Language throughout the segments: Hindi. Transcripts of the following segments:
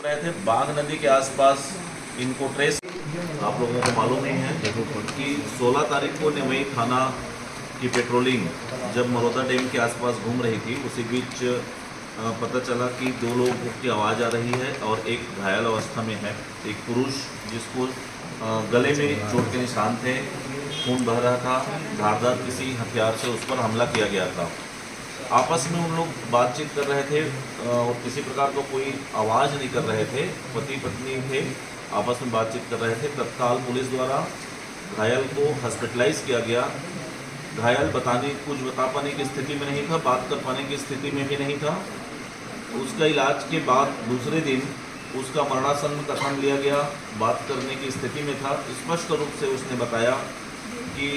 रहे थे बाघ नदी के आसपास इनको ट्रेस। आप लोगों को मालूम ही है कि 16 तारीख को नेवई थाना की पेट्रोलिंग जब मरोदा डैम के आसपास घूम रही थी, उसी बीच पता चला कि दो लोगों की आवाज़ आ रही है और एक घायल अवस्था में है। एक पुरुष जिसको गले में चोट के निशान थे, खून बह रहा था, धारदार किसी हथियार से उस पर हमला किया गया था। आपस में उन लोग बातचीत कर रहे थे और किसी प्रकार का कोई आवाज़ नहीं कर रहे थे। पति पत्नी थे, आपस में बातचीत कर रहे थे। तत्काल पुलिस द्वारा घायल को हॉस्पिटलाइज किया गया। घायल कुछ बता पाने की स्थिति में नहीं था, बात कर पाने की स्थिति में भी नहीं था। उसका इलाज के बाद दूसरे दिन उसका मरणासन्न कथन लिया गया, बात करने की स्थिति में था। स्पष्ट रूप से उसने बताया कि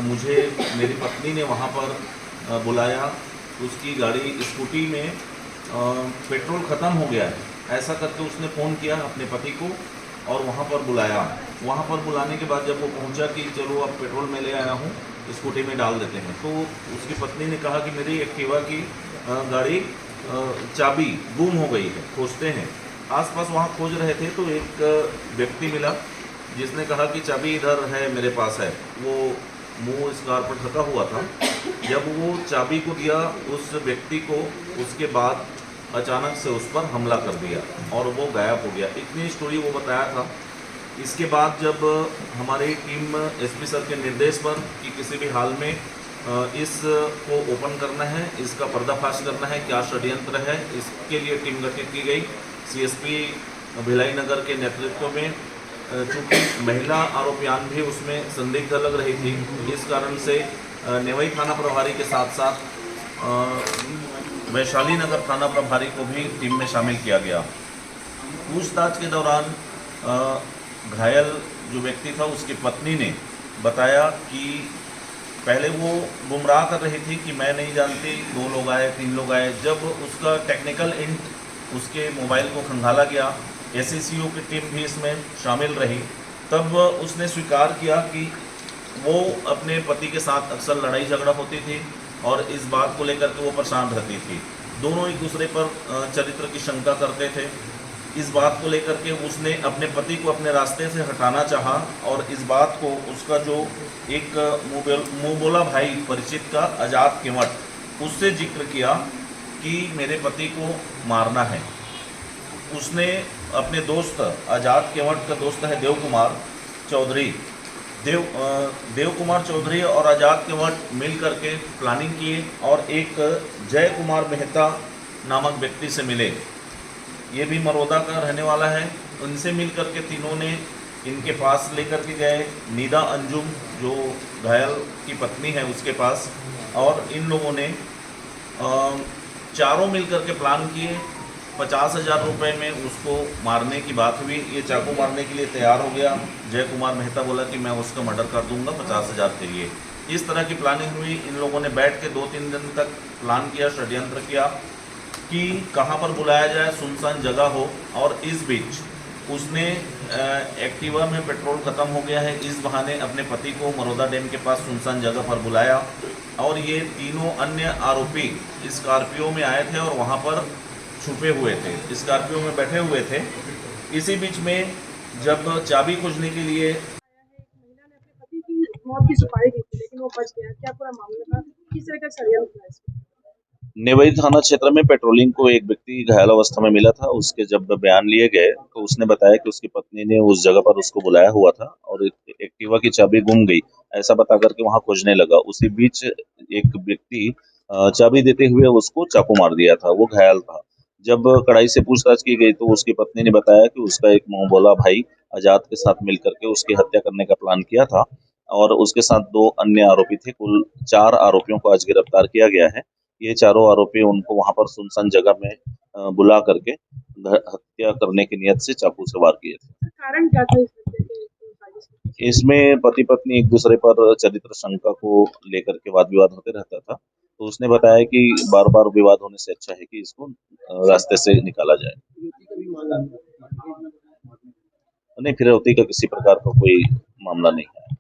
मुझे मेरी पत्नी ने वहाँ पर बुलाया, उसकी गाड़ी स्कूटी में पेट्रोल ख़त्म हो गया है, ऐसा करके उसने फ़ोन किया अपने पति को और वहाँ पर बुलाया। वहाँ पर बुलाने के बाद जब वो पहुँचा कि चलो अब पेट्रोल मैं ले आया हूँ, स्कूटी में डाल देते हैं, तो उसकी पत्नी ने कहा कि मेरी एक्टिवा की गाड़ी चाबी गुम हो गई है, खोजते हैं। आसपास वहाँ खोज रहे थे तो एक व्यक्ति मिला जिसने कहा कि चाबी इधर है, मेरे पास है। वो मुंह स्कार पर ढका हुआ था। जब वो चाबी को दिया उस व्यक्ति को, उसके बाद अचानक से उस पर हमला कर दिया और वो गायब हो गया। इतनी स्टोरी वो बताया था। इसके बाद जब हमारी टीम एसपी सर के निर्देश पर कि किसी भी हाल में इसको ओपन करना है, इसका पर्दाफाश करना है, क्या षड्यंत्र है, इसके लिए टीम गठित की गई। सीएसपी भिलाई नगर के नेतृत्व में, चूँकि महिला आरोपियान भी उसमें संदिग्ध लग रही थी, इस कारण से नेवई थाना प्रभारी के साथ साथ वैशाली नगर थाना प्रभारी को भी टीम में शामिल किया गया। पूछताछ के दौरान घायल जो व्यक्ति था उसकी पत्नी ने बताया कि पहले वो गुमराह कर रही थी कि मैं नहीं जानती, 2 लोग आए, 3 लोग आए। जब उसका टेक्निकल इंट उसके मोबाइल को खंगाला गया, एसएससीओ की टीम भी इसमें शामिल रही, तब उसने स्वीकार किया कि वो अपने पति के साथ अक्सर लड़ाई झगड़ा होती थी और इस बात को लेकर के वो परेशान रहती थी। दोनों एक दूसरे पर चरित्र की शंका करते थे। इस बात को लेकर के उसने अपने पति को अपने रास्ते से हटाना चाहा और इस बात को उसका जो एक मुँह बोला भाई परिचित का आज़ाद केवट, उससे जिक्र किया कि मेरे पति को मारना है। उसने अपने दोस्त आज़ाद केवट का दोस्त है देव कुमार चौधरी, देव कुमार चौधरी और आज़ाद केवट मिल करके प्लानिंग की और एक जय कुमार मेहता नामक व्यक्ति से मिले। ये भी मरोदा का रहने वाला है। उनसे मिल करके तीनों ने इनके पास लेकर के गए नीदा अंजुम जो घायल की पत्नी है उसके पास, और इन लोगों ने चारों मिल करके प्लान किए। 50,000 रुपये में उसको मारने की बात हुई। ये चाकू मारने के लिए तैयार हो गया। जय कुमार मेहता बोला कि मैं उसका मर्डर कर दूंगा 50,000 के लिए। इस तरह की प्लानिंग हुई। इन लोगों ने बैठ के 2-3 दिन तक प्लान किया, षड्यंत्र किया कि कहाँ पर बुलाया जाए, सुनसान जगह हो। और इस बीच उसने एक्टिवा में पेट्रोल ख़त्म हो गया है, इस बहाने अपने पति को मरोदा डैम के पास सुनसान जगह पर बुलाया और ये तीनों अन्य आरोपी स्कॉर्पियो में आए थे और वहाँ पर छुपे हुए थे, स्कॉर्पियो में बैठे हुए थे। इसी बीच में जब चाबी खोजने के लिए महिला ने अपने पति की मौत की सुपारी दी थी लेकिन वो बच गया, क्या पूरा मामला था, किस तरह का षड्यंत्र था इसमें? नेवई थाना क्षेत्र में पेट्रोलिंग को एक व्यक्ति घायल अवस्था में मिला था। उसके जब बयान लिए गए तो उसने बताया कि उसकी पत्नी ने उस जगह पर उसको बुलाया हुआ था और एक्टिवा की चाबी गुम गई, ऐसा बता करके वहां खोजने लगा। उसी बीच एक व्यक्ति चाबी देते हुए उसको चाकू मार दिया था, वो घायल था। जब कड़ाई से पूछताछ की गई तो उसकी पत्नी ने बताया कि उसका एक मुंह बोला भाई आजाद के साथ मिलकर के उसकी हत्या करने का प्लान किया था और उसके साथ 2 अन्य आरोपी थे। कुल 4 आरोपियों को आज गिरफ्तार किया गया है। ये चारों आरोपी उनको वहां पर सुनसान जगह में बुला करके हत्या करने की नियत से चाकू से वार किए थे। कारण क्या था इस हत्या के साजिश के? इसमें पति पत्नी एक दूसरे पर चरित्र शंका को लेकर के वाद विवाद होते रहता था, तो उसने बताया कि बार बार विवाद होने से अच्छा है कि इसको रास्ते से निकाला जाए। नहीं, फिरौती का किसी प्रकार का कोई मामला नहीं है।